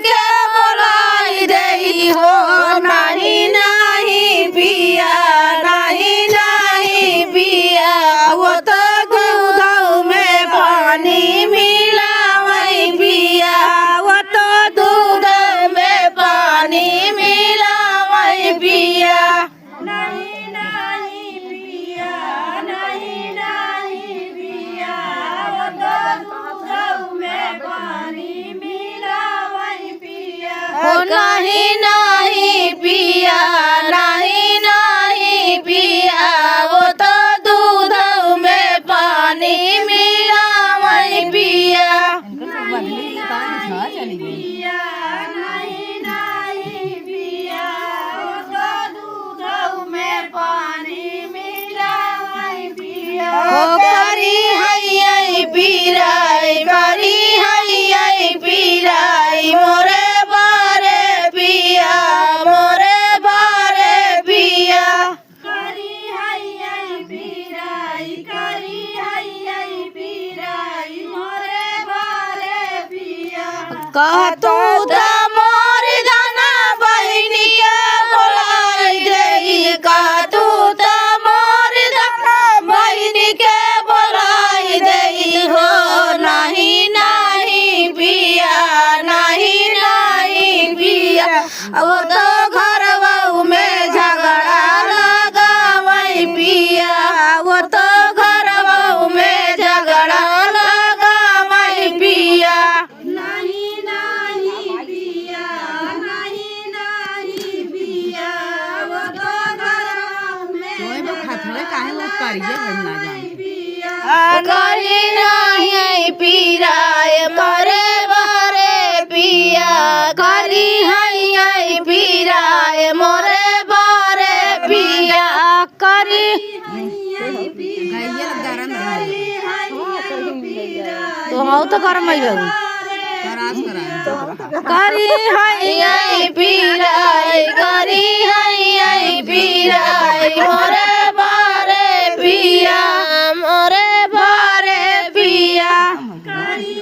के बोलाई देई हो नहीं नहीं पिया नहीं नहीं पिया वो तो दूध में पानी मिलावई पिया वो तो दूध में पानी मिलावई पिया नहीं नहीं पिया नहीं नहीं पिया वो तो दूध में पानी मिलावई पिया हो नहीं नहीं पिया नहीं नहीं पिया वो तो दूध में पानी मिलावई पिया नहीं नहीं पिया वो तो दूध में पानी मिलावई पिया हो करी हई पीराई करी हई पीराई मोरे बारे पिया मोरे बारे पिया करी हई पीराई करी हई पीराई मोरे बारे पिया कह तू त मोर गाना बहिनी के बोलाई देई कह तू त मोर गाना बहिनी के बोलाई देई हो नहीं नहीं पिया नहीं नहीं पिया वो तो घर में झगड़ा लगावई पिया वो तो घर में झगड़ा लगावई पिया नहीं नहीं पिया नहीं नहीं पिया वो तो घर में करी नहीं पीराए करे बारे पिया करी हई पीराए मोरे बारे पिया करी तो हम तो कर करी हई पीराए करी हई पीरा